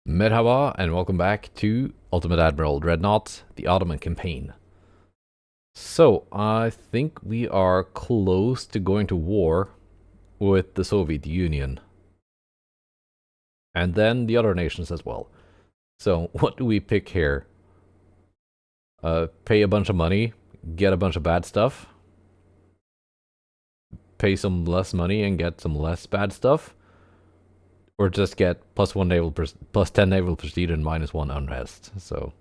Merhaba and welcome back to Ultimate Admiral Dreadnoughts, the Ottoman campaign. So, I think we are close to going to war with the Soviet Union. And then the other nations as well. So, what do we pick here? Pay a bunch of money, get a bunch of bad stuff, pay some less money and get some less bad stuff, or just get plus 10 naval prestige and -1 unrest. So,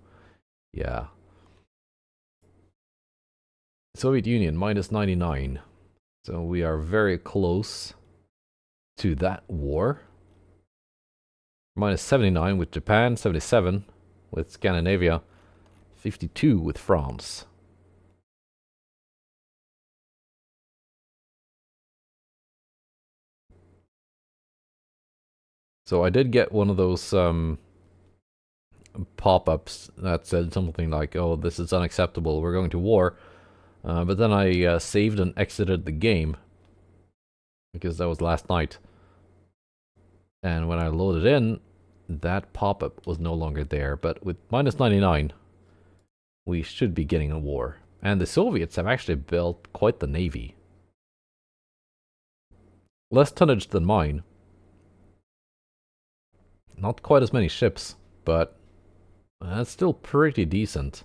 yeah. Soviet Union -99. So we are very close to that war. -79 with Japan, 77 with Scandinavia, 52 with France. So I did get one of those pop-ups that said something like, "Oh, this is unacceptable. We're going to war." But then I saved and exited the game because that was last night. And when I loaded in, that pop-up was no longer there. But with -99, we should be getting a war. And the Soviets have actually built quite the navy. Less tonnage than mine. Not quite as many ships, but that's still pretty decent.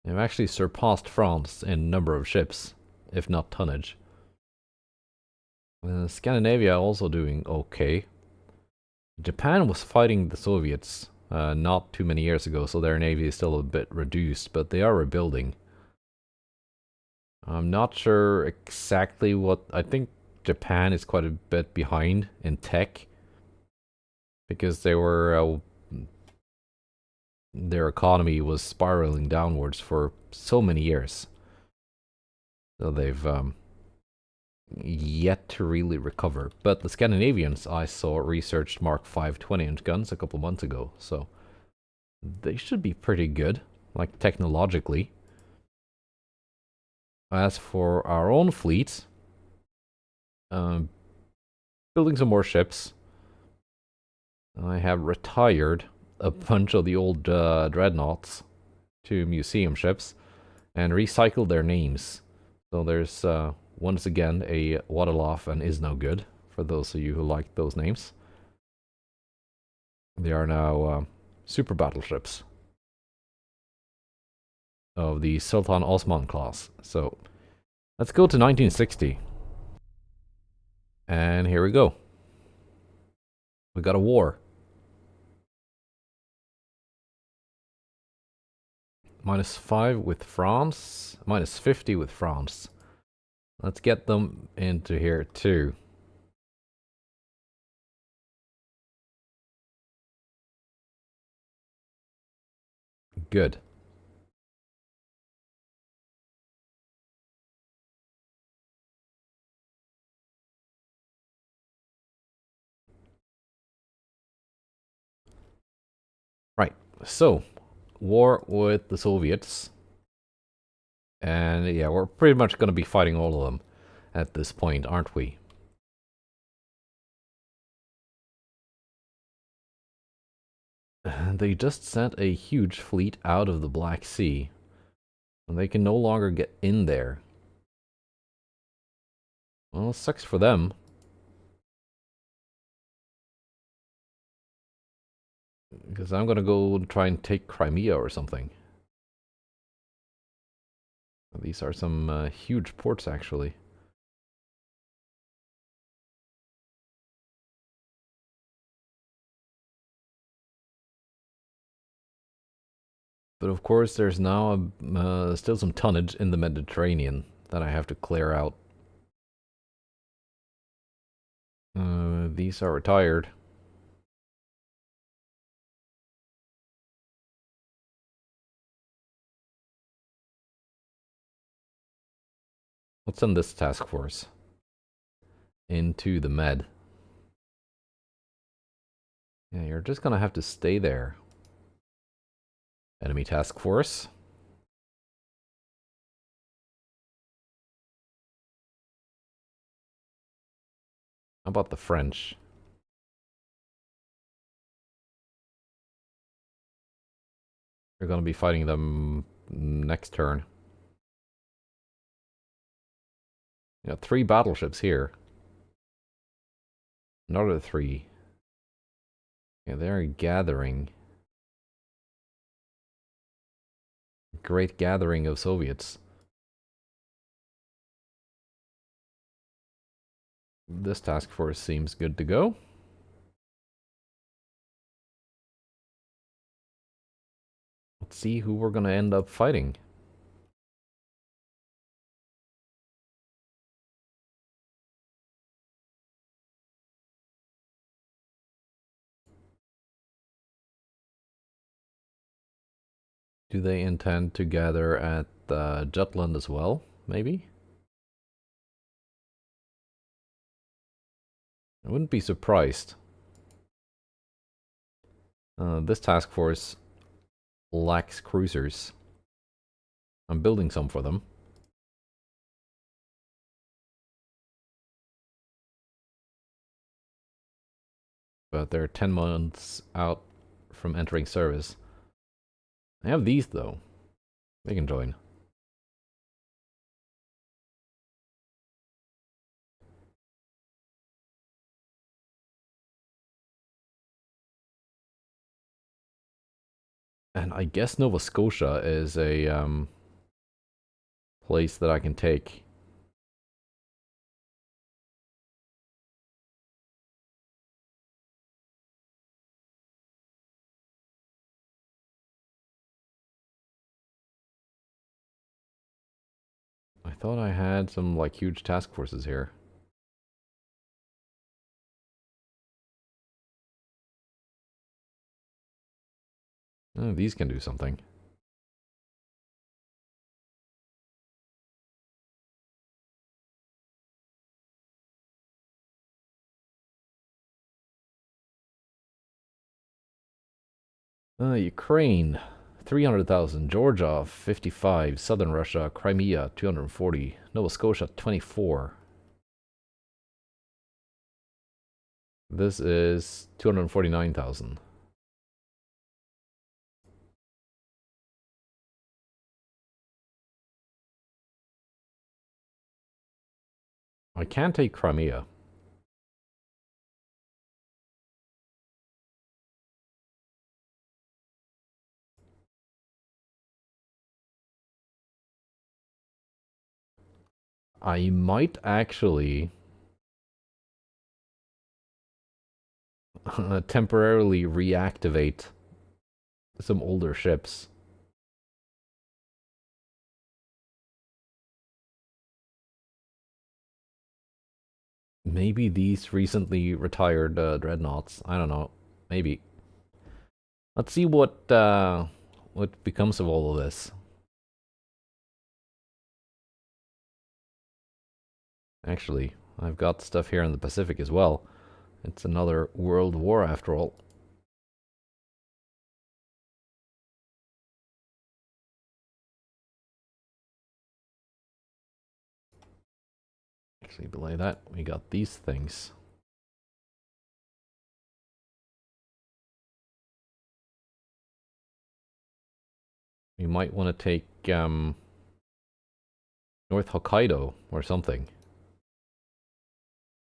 They've actually surpassed France in number of ships, if not tonnage. Scandinavia also doing okay. Japan was fighting the Soviets not too many years ago, so their navy is still a bit reduced, but they are rebuilding. I'm not sure exactly what... I think Japan is quite a bit behind in tech, because they were... their economy was spiraling downwards for so many years. So they've yet to really recover. But the Scandinavians, I saw, researched Mark 5 20-inch guns a couple months ago, so they should be pretty good, like technologically. As for our own fleet, um, building some more ships. I have retired a bunch of the old dreadnoughts to museum ships and recycled their names. So there's once again a Waterloff and Is No Good, for those of you who like those names. They are now super battleships of the Sultan Osman class. So let's go to 1960. And here we go. We got a war. -5 with France, -50 with France. Let's get them into here too. Good. Right. So, war with the Soviets. And yeah, we're pretty much going to be fighting all of them at this point, aren't we? They just sent a huge fleet out of the Black Sea. And they can no longer get in there. Well, it sucks for them. Because I'm going to go try and take Crimea or something. These are some huge ports, actually. But of course, there's now still some tonnage in the Mediterranean that I have to clear out. These are retired. Let's send this task force into the Med. Yeah, you're just gonna have to stay there. Enemy task force. How about the French? We're gonna be fighting them next turn. Yeah, 3 battleships here. Another 3. Yeah, they're gathering. Great gathering of Soviets. This task force seems good to go. Let's see who we're gonna end up fighting. Do they intend to gather at Jutland as well, maybe? I wouldn't be surprised. This task force lacks cruisers. I'm building some for them. But they're 10 months out from entering service. I have these though. They can join. And I guess Nova Scotia is a place that I can take. I thought I had some like huge task forces here. Oh, these can do something. Ukraine, 300,000. Georgia, 55. Southern Russia, Crimea, 240. Nova Scotia, 24. This is 249,000. I can take Crimea. I might actually temporarily reactivate some older ships. Maybe these recently retired dreadnoughts. I don't know. Maybe. Let's see what becomes of all of this. Actually, I've got stuff here in the Pacific as well. It's another world war after all. Actually, below that, we got these things. We might want to take North Hokkaido or something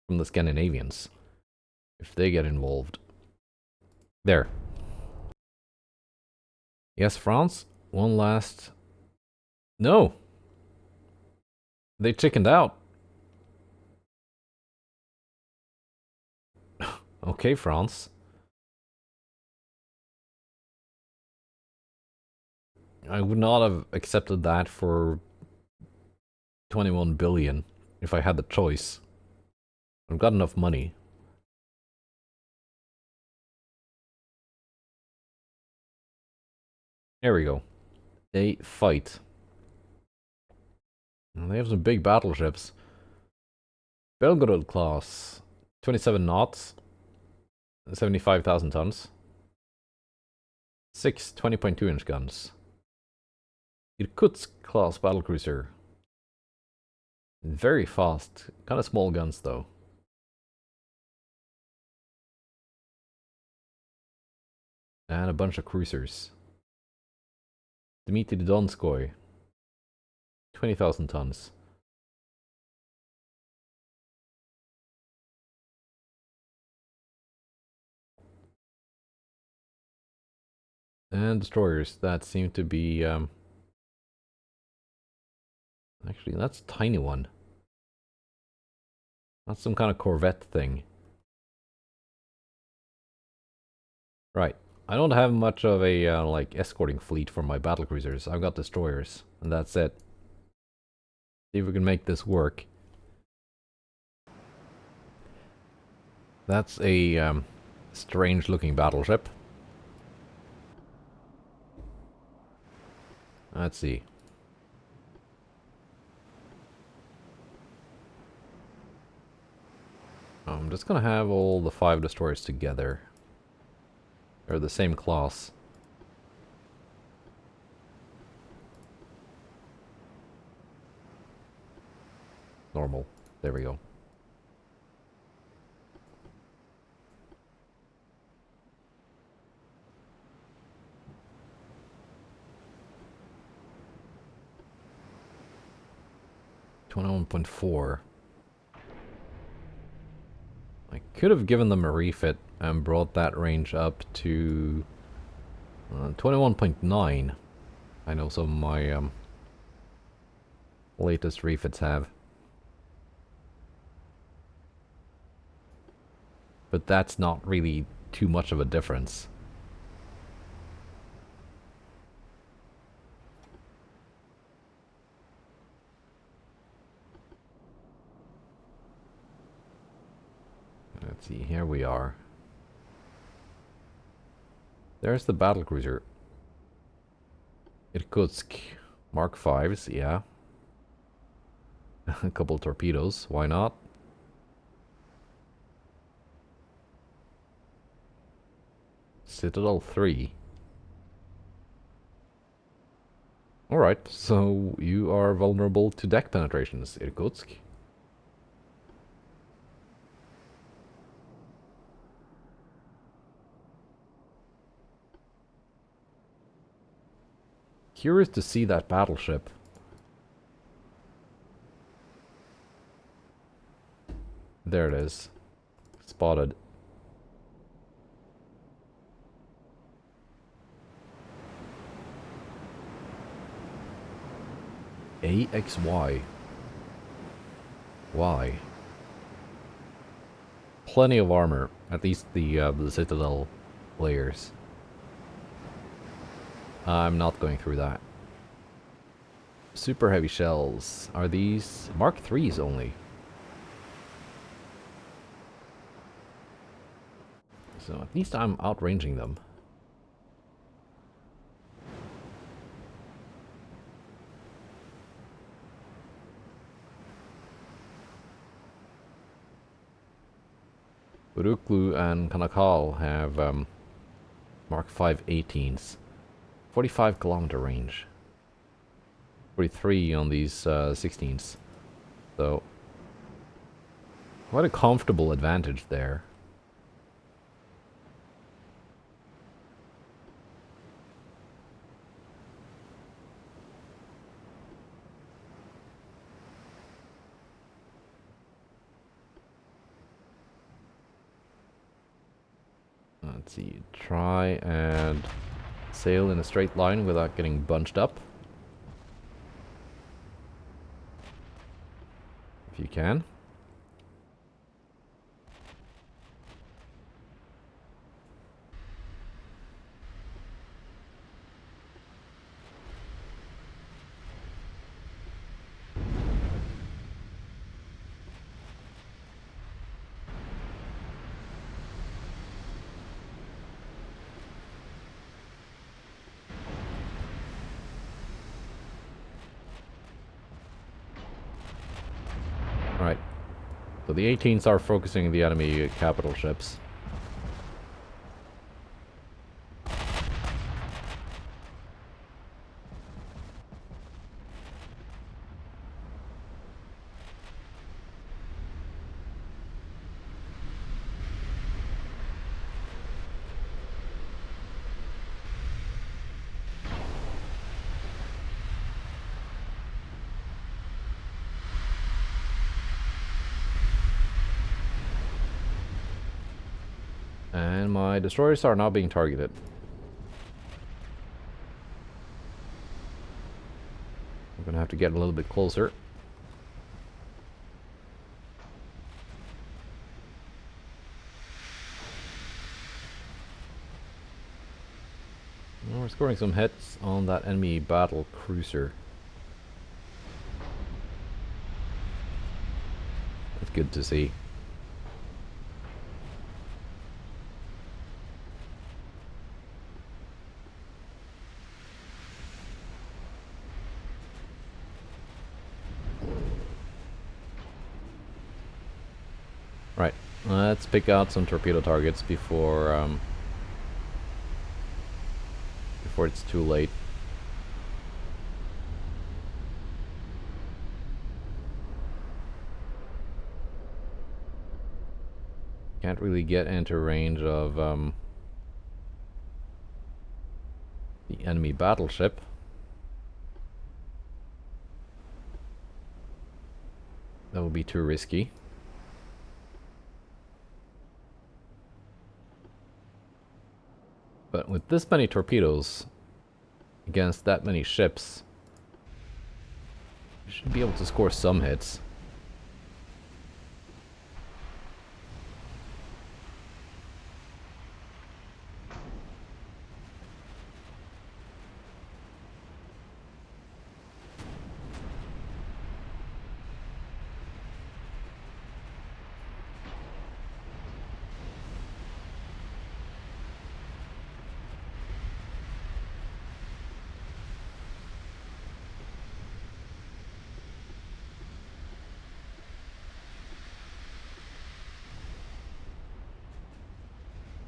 from the Scandinavians if they get involved. There. Yes, France. One last. No! They chickened out. Okay, France. I would not have accepted that for 21 billion if I had the choice. I've got enough money. There we go. They fight. And they have some big battleships. Belgorod class. 27 knots. 75,000 tons. 6 20.2-inch guns. Irkutsk class battlecruiser. Very fast. Kind of small guns though. And a bunch of cruisers. Dmitry Donskoy. 20,000 tons. And destroyers that seem to be actually that's a tiny one. That's some kind of corvette thing. Right. I don't have much of a like escorting fleet for my battlecruisers. I've got destroyers, and that's it. See if we can make this work. That's a strange-looking battleship. Let's see. I'm just gonna have all the 5 destroyers together. They're the same class. Normal. There we go. $21.4. I could have given them a refit and brought that range up to 21.9. I know some of my latest refits have. But that's not really too much of a difference. Let's see, here we are. There's the battlecruiser. Irkutsk. Mark 5s, yeah. A couple torpedoes, why not? Citadel 3. Alright, so you are vulnerable to deck penetrations, Irkutsk. Curious to see that battleship. There it is. Spotted. AXY. Why? Plenty of armor. At least the Citadel layers. I'm not going through that. Super heavy shells. Are these Mark 3s only? So at least I'm outranging them. Uruklu and Kanakal have Mark 5 18s. 45 kilometer range. 43 on these 16s. So, quite a comfortable advantage there. Let's see, try and sail in a straight line without getting bunched up. If you can. Alright. So the 18s are focusing the enemy capital ships. And my destroyers are now being targeted. I'm gonna have to get a little bit closer. We're scoring some hits on that enemy battle cruiser. That's good to see. Right, let's pick out some torpedo targets before it's too late. Can't really get into range of the enemy battleship. That would be too risky. But with this many torpedoes against that many ships, you should be able to score some hits.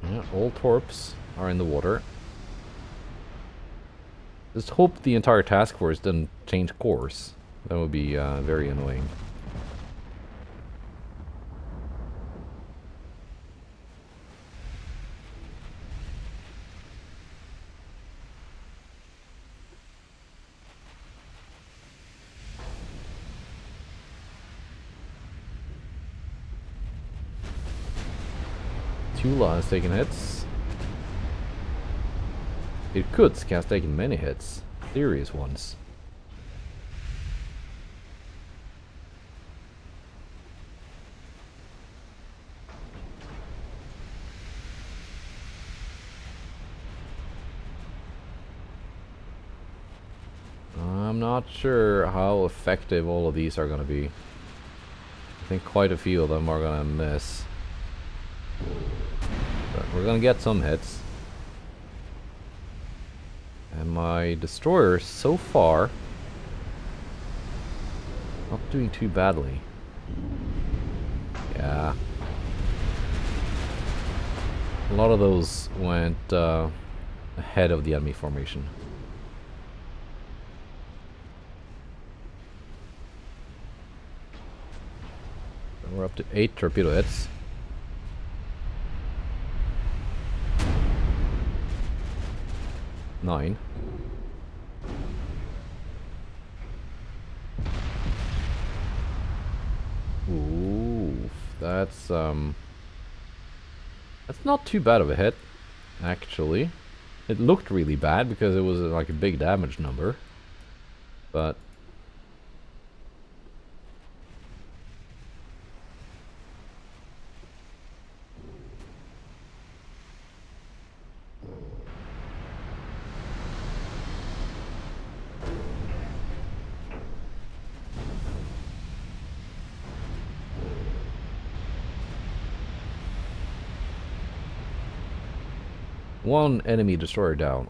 Yeah, all torps are in the water. Just hope the entire task force doesn't change course. That would be very annoying. Tula has taken hits. Irkutsk has taken many hits. Serious ones. I'm not sure how effective all of these are going to be. I think quite a few of them are going to miss. But we're going to get some hits. And my destroyers so far not doing too badly. Yeah. A lot of those went ahead of the enemy formation. We're up to 8 torpedo hits. Nine. Ooh, that's not too bad of a hit, actually. It looked really bad because it was like a big damage number, but one enemy destroyer down.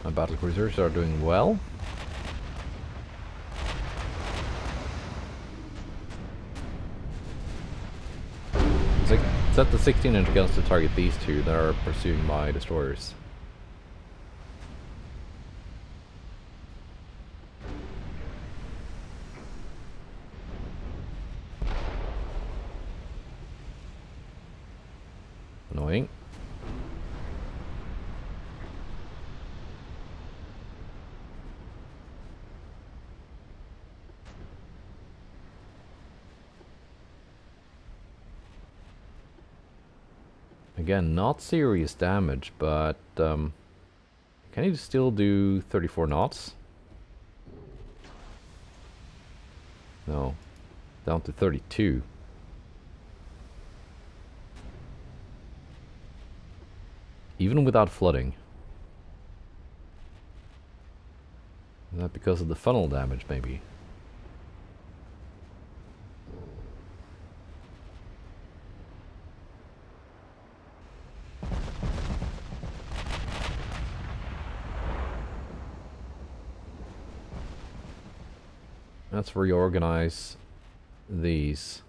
My battle cruisers are doing well. Set the 16-inch guns to target these two that are pursuing my destroyers. Again, not serious damage, but can he still do 34 knots? No, down to 32. Even without flooding. Is that because of the funnel damage, maybe? Let's reorganize these.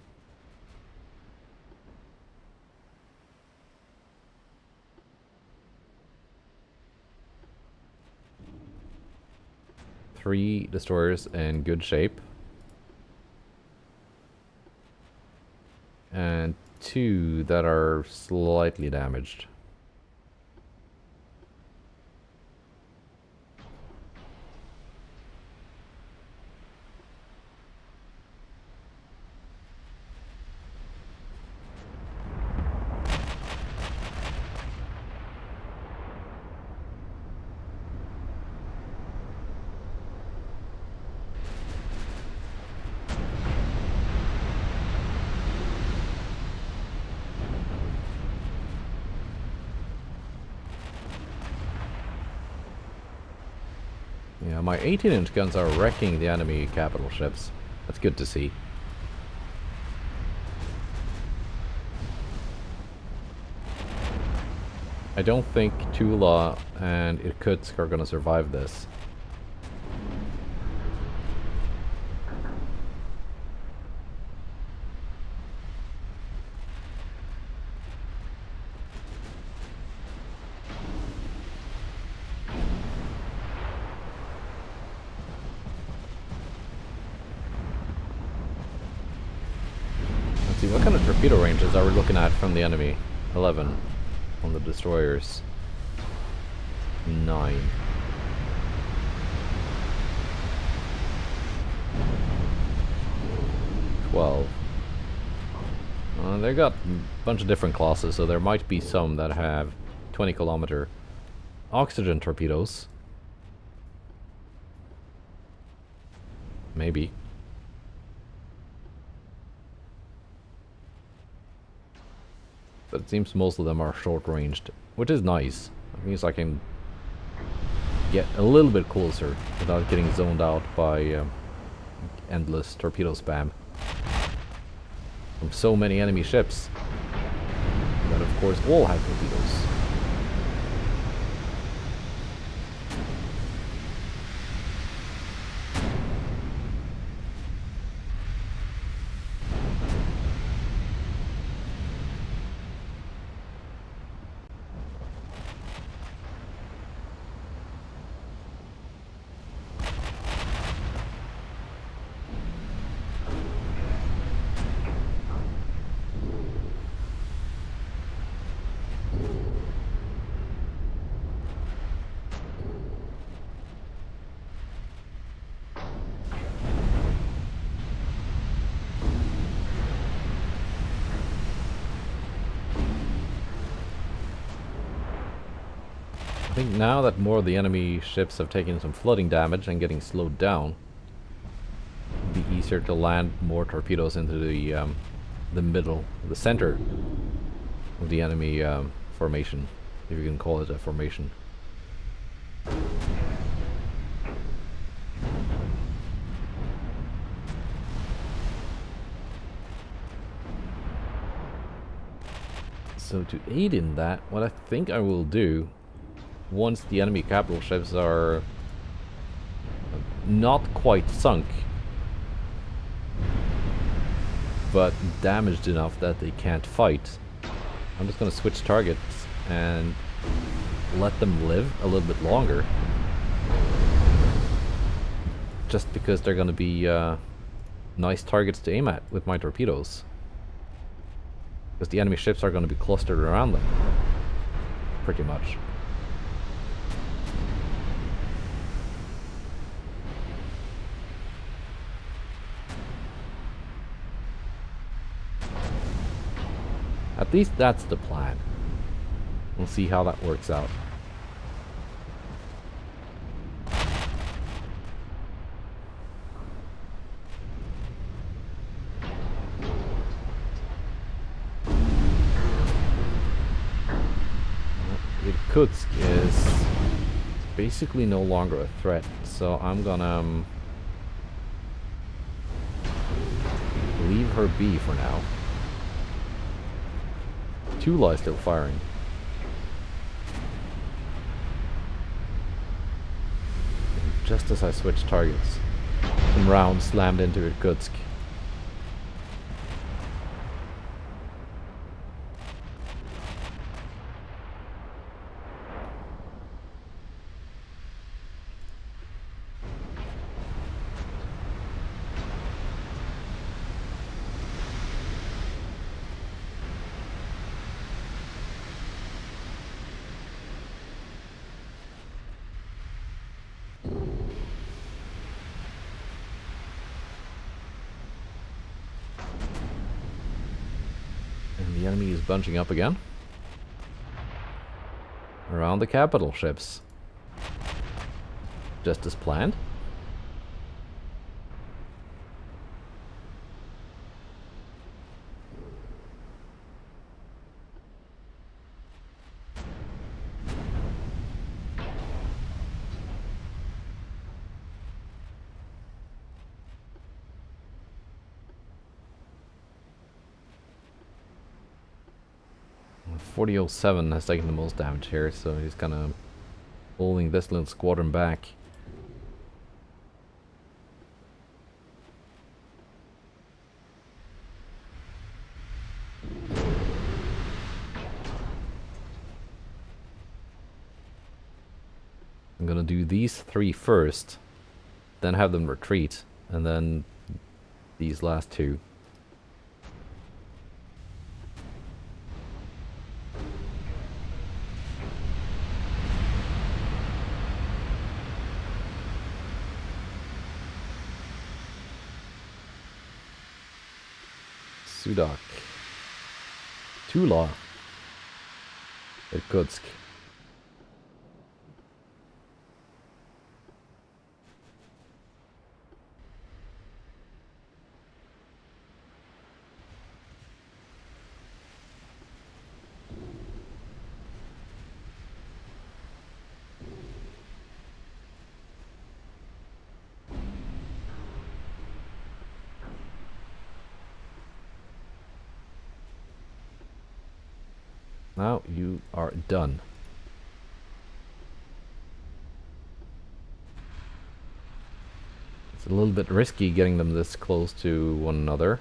Three destroyers in good shape. And two that are slightly damaged. Yeah, my 18-inch guns are wrecking the enemy capital ships. That's good to see. I don't think Tula and Irkutsk are gonna survive this. Let's see, what kind of torpedo ranges are we looking at from the enemy? 11 on the destroyers. 9. They got a bunch of different classes, so there might be some that have 20-kilometer oxygen torpedoes. Maybe. But it seems most of them are short-ranged, which is nice. It means I can get a little bit closer without getting zoned out by endless torpedo spam from so many enemy ships that of course all have torpedoes. I think now that more of the enemy ships have taken some flooding damage and getting slowed down, it'll be easier to land more torpedoes into the middle, the center of the enemy formation, if you can call it a formation. So to aid in that, what I think I will do, once the enemy capital ships are not quite sunk, but damaged enough that they can't fight, I'm just going to switch targets and let them live a little bit longer. Just because they're going to be nice targets to aim at with my torpedoes. Because the enemy ships are going to be clustered around them, pretty much. At least that's the plan. We'll see how that works out. Irkutsk is basically no longer a threat, so I'm gonna leave her be for now. Tula is still firing. Just as I switched targets, some rounds slammed into Irkutsk. The enemy is bunching up again. Around the capital ships. Just as planned. .4007 has taken the most damage here, so he's kind of holding this little squadron back. I'm gonna do these three first, then have them retreat, and then these last two. Sudak, Tula, Irkutsk. Now you are done. It's a little bit risky getting them this close to one another.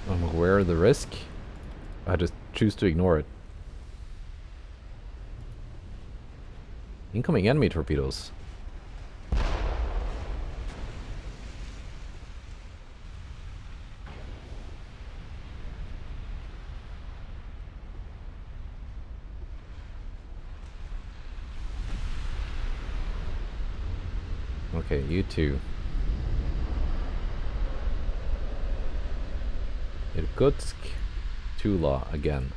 I'm aware of the risk. I just choose to ignore it. Incoming enemy torpedoes. Okay, you two. Irkutsk, Tula again.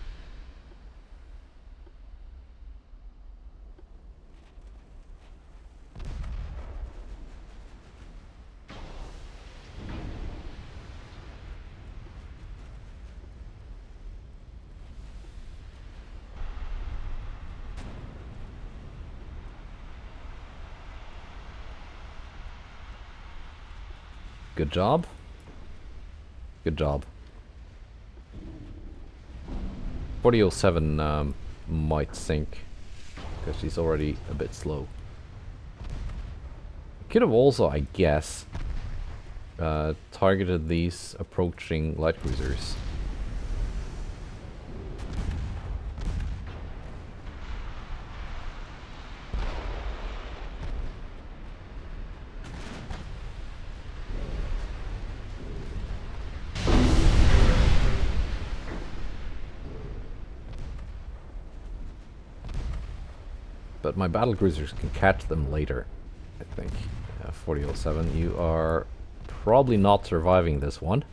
Good job. Good job. 4007 might sink because she's already a bit slow. Could have also, I guess, targeted these approaching light cruisers. But my battle cruisers can catch them later, I think. 4007, you are probably not surviving this one.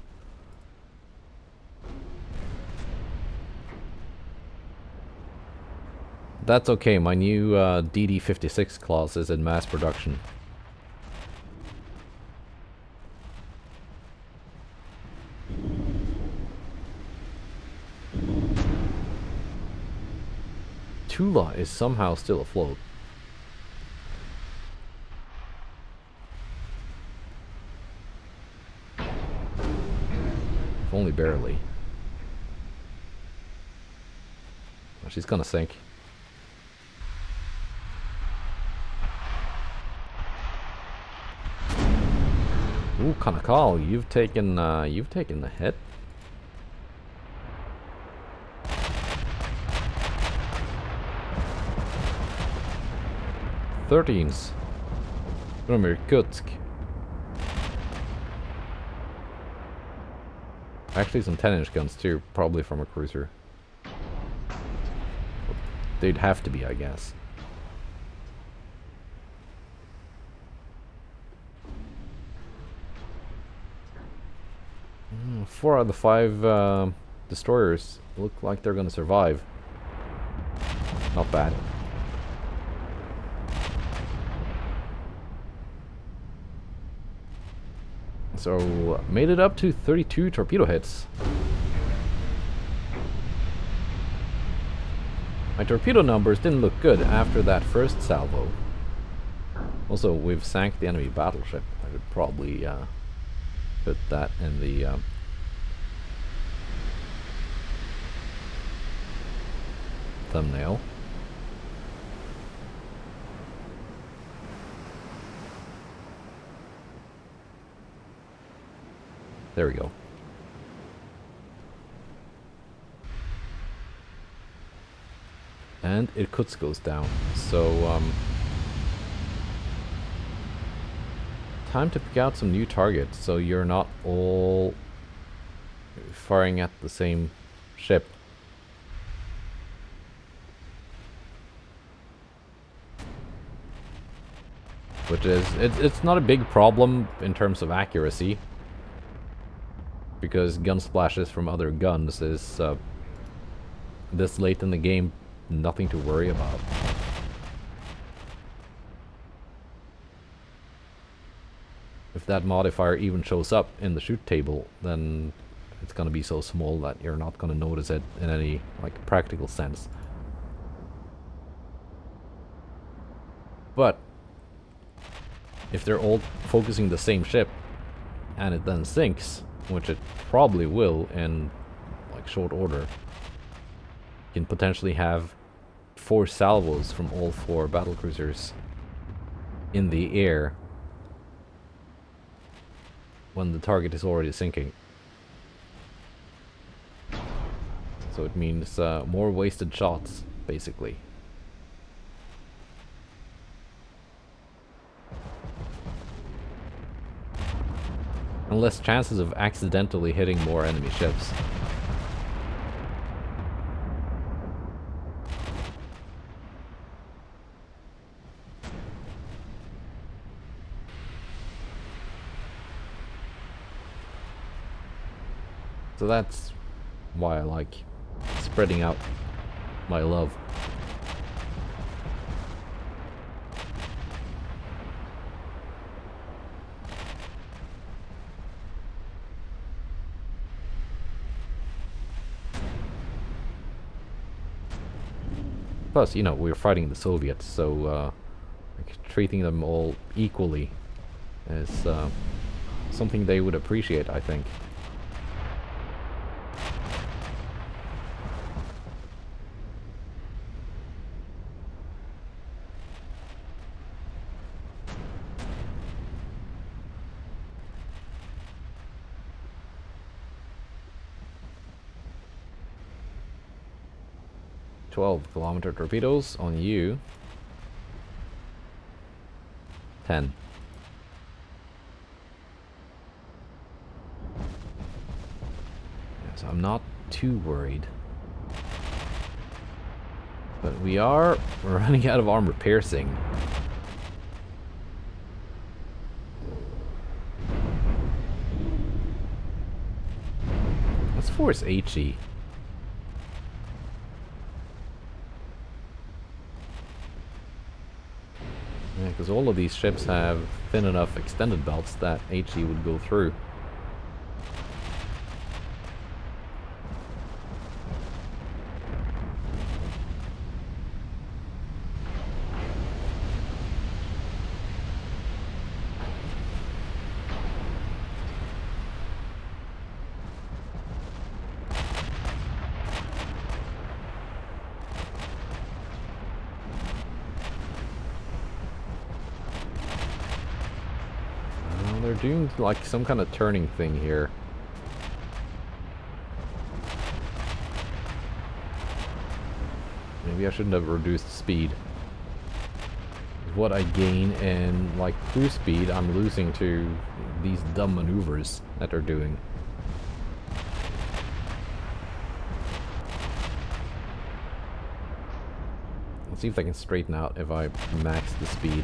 That's okay, my new DD-56 class is in mass production. Tula is somehow still afloat. If only barely. She's gonna sink. Ooh, Kanakal, you've taken the hit. Thirteens. From Irkutsk. Actually some 10-inch guns too, probably from a cruiser. They'd have to be, I guess. Four out of the 5 destroyers look like they're gonna survive. Not bad. So, made it up to 32 torpedo hits. My torpedo numbers didn't look good after that first salvo. Also, we've sank the enemy battleship. I could probably put that in the thumbnail. There we go. And Irkutsk goes down. So, time to pick out some new targets so you're not all firing at the same ship. Which is, it's not a big problem in terms of accuracy, because gun splashes from other guns is, this late in the game, nothing to worry about. If that modifier even shows up in the shoot table, then it's gonna be so small that you're not gonna notice it in any, like, practical sense. But if they're all focusing the same ship, and it then sinks, which it probably will in, like, short order, you can potentially have 4 salvos from all 4 battlecruisers in the air when the target is already sinking. So it means more wasted shots, basically. And less chances of accidentally hitting more enemy ships. So that's why I like spreading out my love. Plus, you know, we're fighting the Soviets, so like, treating them all equally is something they would appreciate, I think. .12-kilometer torpedoes on you. 10. Yeah, so I'm not too worried. But we're running out of armor piercing. reinforce HE. Yeah, because all of these ships have thin enough extended belts that HE would go through. They're doing like some kind of turning thing here. Maybe I shouldn't have reduced speed. What I gain in like cruise speed, I'm losing to these dumb maneuvers that they're doing. Let's see if I can straighten out if I max the speed.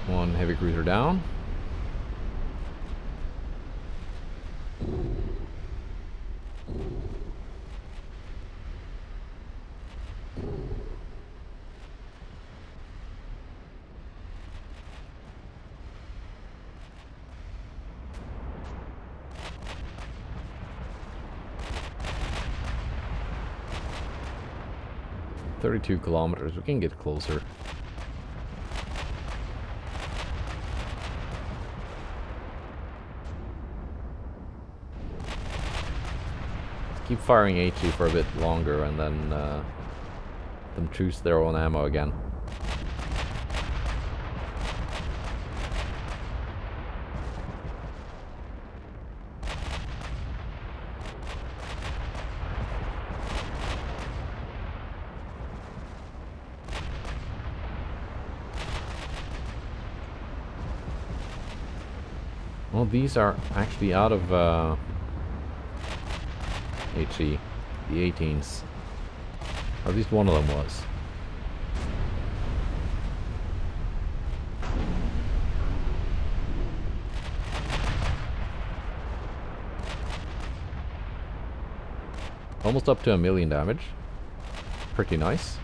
One heavy cruiser down. "32 kilometers, we can get closer." Keep firing HE for a bit longer and then them choose their own ammo again. Well, these are actually out of HE, the 18s. Or at least one of them was. Almost up to 1,000,000 damage. Pretty nice.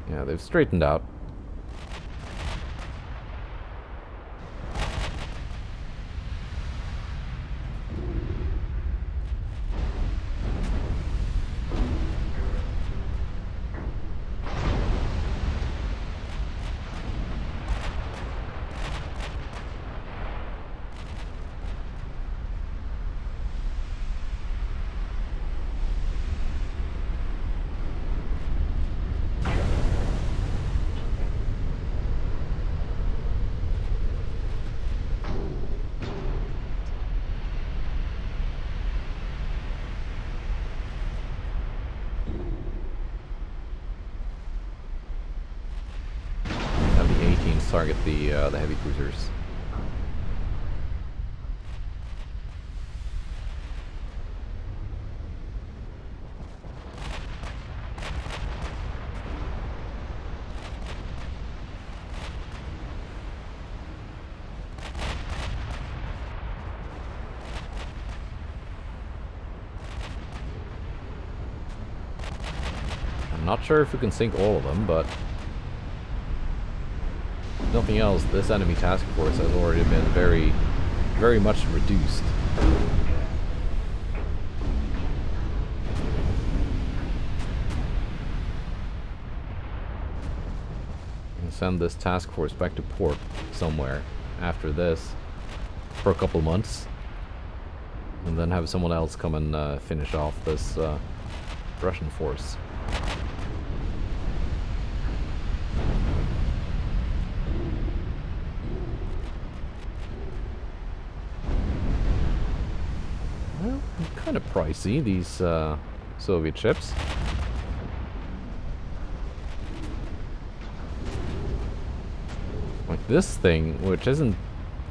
Yeah, they've straightened out. Target the heavy cruisers. I'm not sure if we can sink all of them, but nothing else, this enemy task force has already been very much reduced. And send this task force back to port somewhere after this for a couple months, and then have someone else come and finish off this Russian force. Kind of pricey, these Soviet ships. Like this thing, which isn't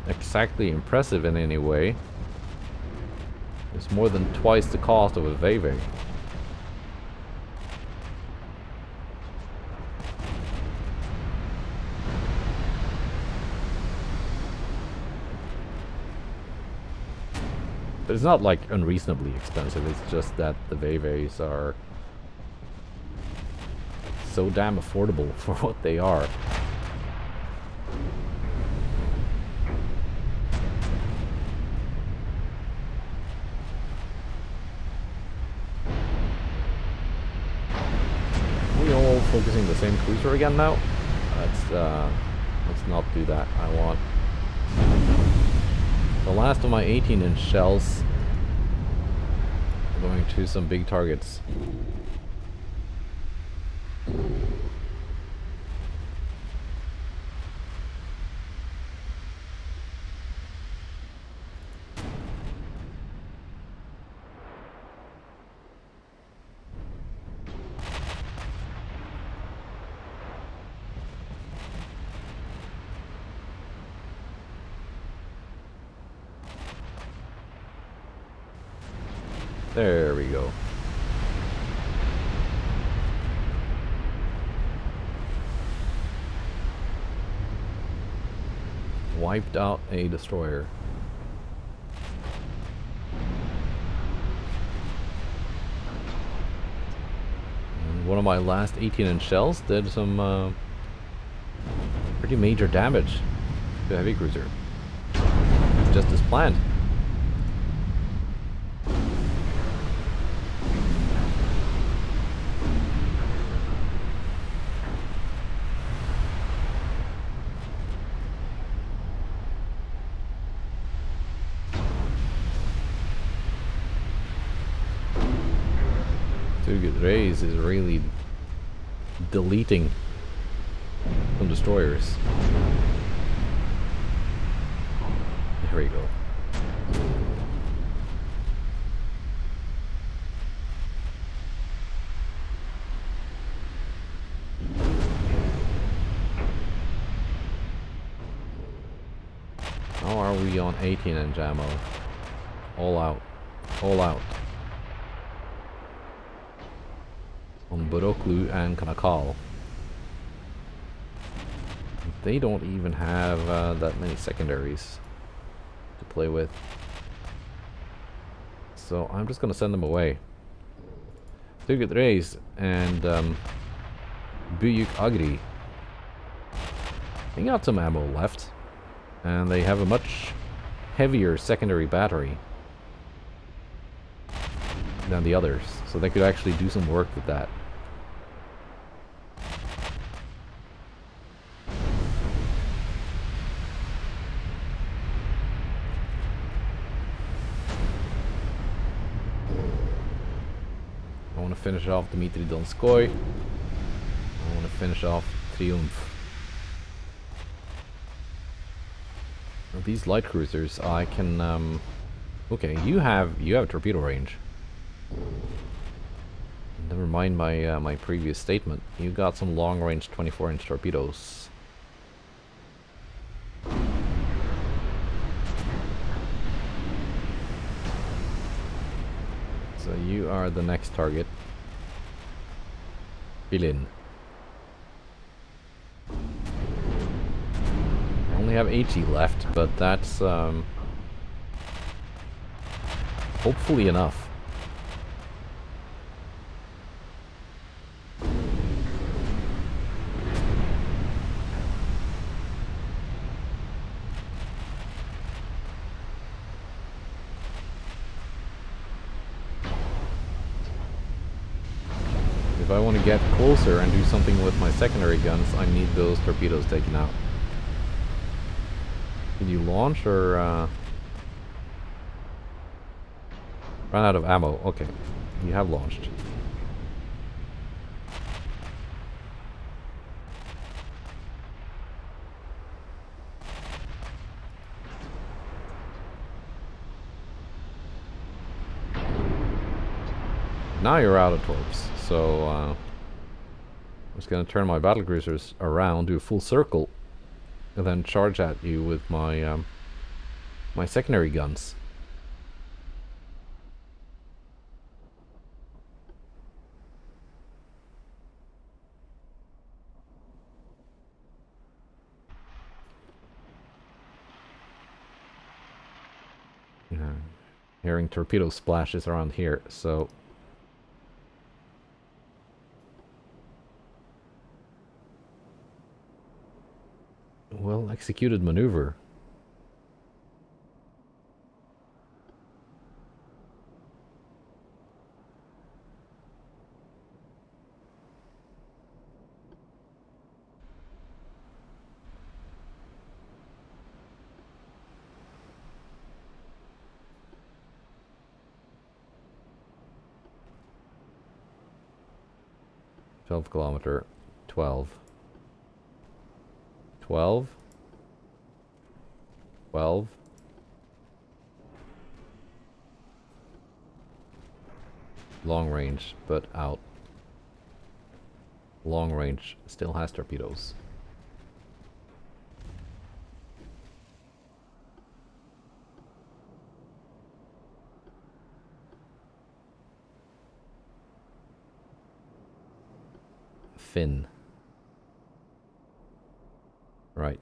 exactly impressive in any way, is more than twice the cost of a Veve. But it's not like unreasonably expensive, it's just that the Veves are so damn affordable for what they are. We all focusing the same cruiser again now? Let's not do that. I want the last of my 18-inch shells going to some big targets. There we go. Wiped out a destroyer. And one of my last 18-inch shells did some pretty major damage to a heavy cruiser. Just as planned. Rays is really deleting some destroyers. There we go. How are we on 18-inch ammo? All out. All out. On Boroklu and Kanakal. They don't even have that many secondaries to play with. So I'm just gonna send them away. Turgut Reis and Büyük Agri. They got some ammo left. And they have a much heavier secondary battery than the others. So they could actually do some work with that. I want to finish off Dmitry Donskoy. I want to finish off Triumph. These light cruisers, I can. Okay, you have torpedo range. Never mind my my previous statement. You got some long range 24-inch torpedoes. So you are the next target. Bilin. I only have 80 left, but that's hopefully enough. If I want to get closer and do something with my secondary guns, I need those torpedoes taken out. Did you launch or ran out of ammo? Okay, you have launched. now you're out of torps. So I'm just gonna turn my battlecruisers around, do a full circle, and then charge at you with my my secondary guns. Yeah. Hearing torpedo splashes around here, so well executed maneuver. Kilometer, 12. 12. 12. Long range, but out. Long range still has torpedoes. Fin. Right.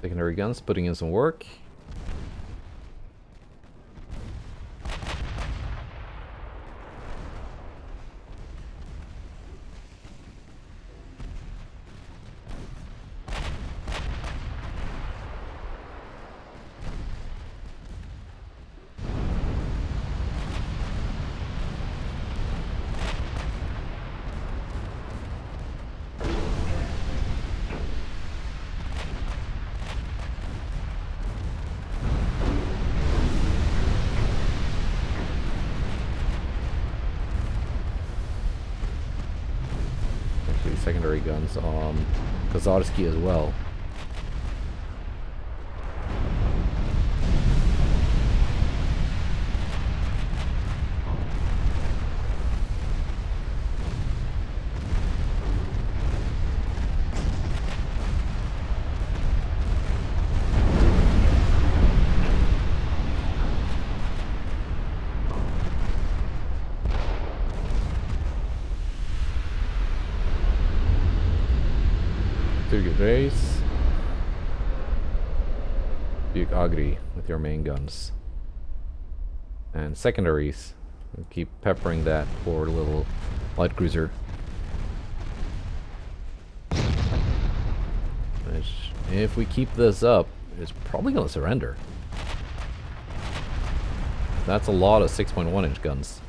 Secondary guns putting in some work. Secondary guns on Kazarsky as well. Race. Duke Agri with your main guns. And secondaries. Keep peppering that poor little light cruiser. Which, if we keep this up, it's probably gonna surrender. That's a lot of 6.1-inch guns.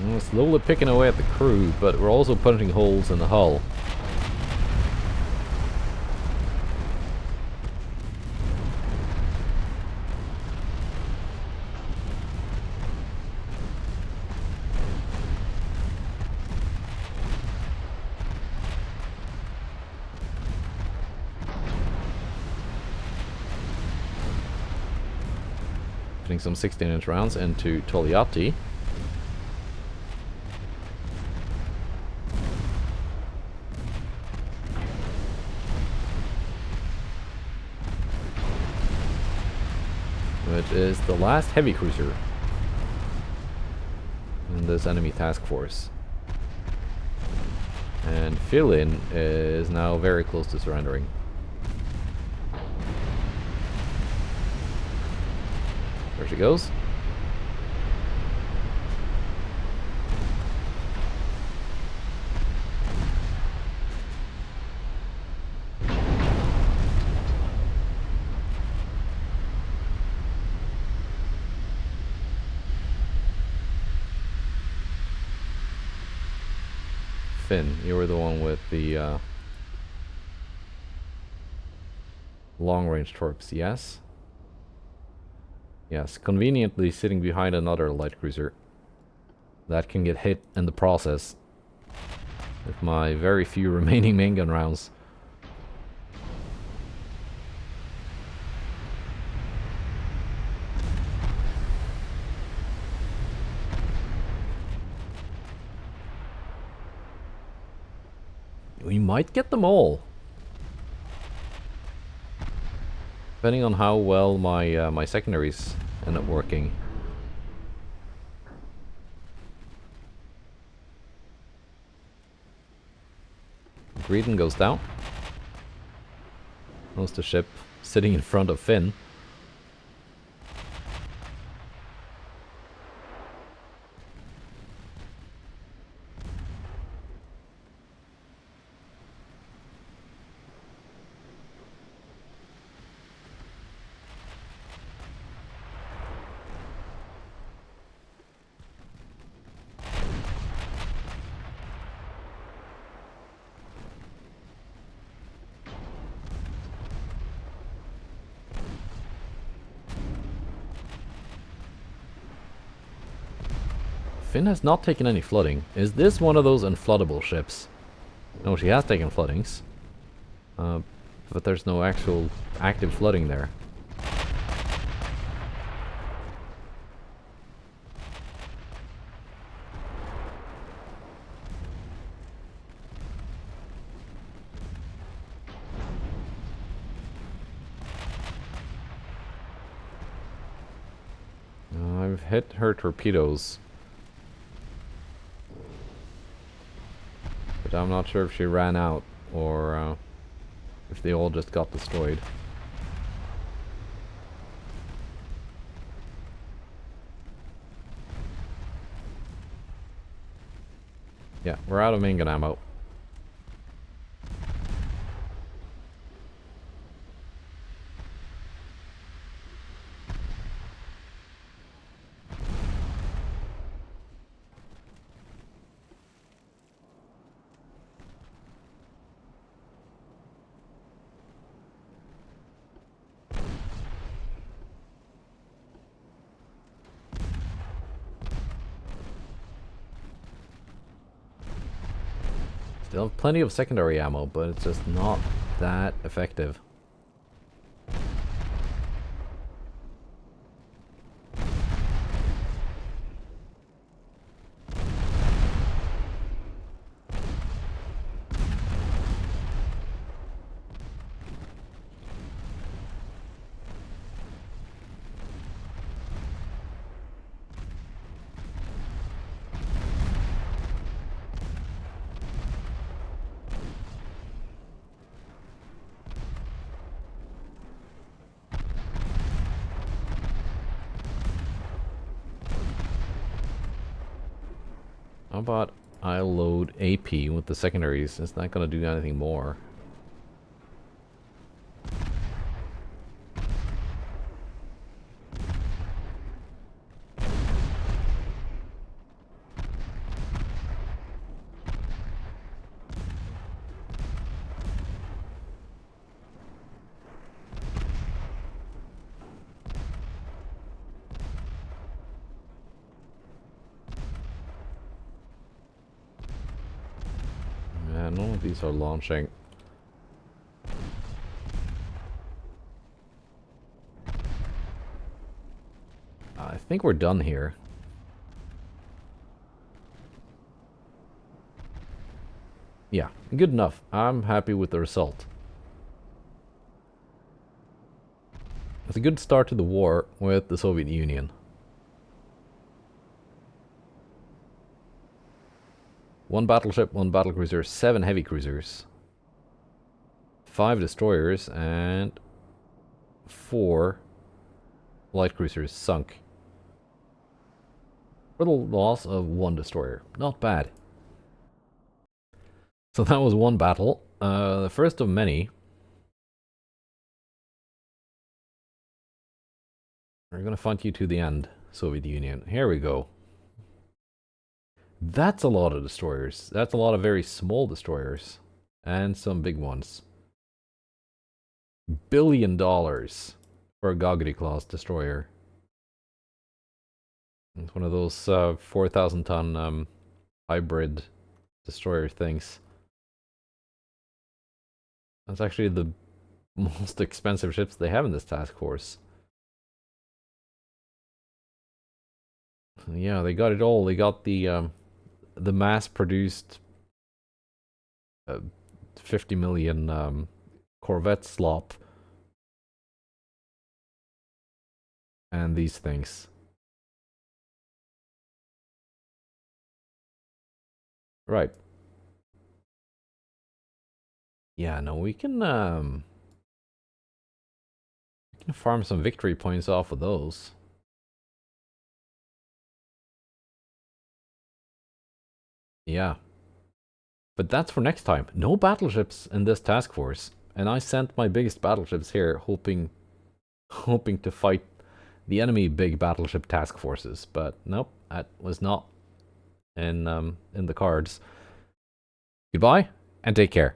We're slowly picking away at the crew, but we're also punching holes in the hull. Putting some 16-inch rounds into Togliatti. which is the last heavy cruiser in this enemy task force. And Filin is now very close to surrendering. There she goes. Finn, you were the one with the long-range torps, yes? Yes, conveniently sitting behind another light cruiser that can get hit in the process with my very few remaining main gun rounds. We might get them all. Depending on how well my my secondaries end up working. Greedon goes down. There's the ship sitting in front of Finn. Finn has not taken any flooding. Is this one of those unfloodable ships? No, she has taken floodings. But there's no actual active flooding there. I've hit her torpedoes. But I'm not sure if she ran out or if they all just got destroyed. Yeah, we're out of main gun ammo. Still have plenty of secondary ammo, but it's just not that effective. How about I load AP with the secondaries? It's not going to do anything more. None of these are launching. I think we're done here. Yeah, good enough. I'm happy with the result. It's a good start to the war with the Soviet Union. One battleship, one battlecruiser, 7 heavy cruisers, 5 destroyers, and 4 light cruisers sunk. For the loss of 1 destroyer. Not bad. So that was one battle. The first of many. We're gonna fight you to the end, Soviet Union. Here we go. That's a lot of destroyers. That's a lot of very small destroyers. And some big ones. $1 billion for a Goggoty-class destroyer. It's one of those 4,000 ton hybrid destroyer things. That's actually the most expensive ships they have in this task force. Yeah, they got it all. They got the mass-produced 50 million Corvette slop. And these things. Right. Yeah, no, we can farm some victory points off of those. Yeah. But that's for next time. No battleships in this task force. And I sent my biggest battleships here hoping to fight the enemy big battleship task forces. But nope, that was not in the cards. Goodbye and take care.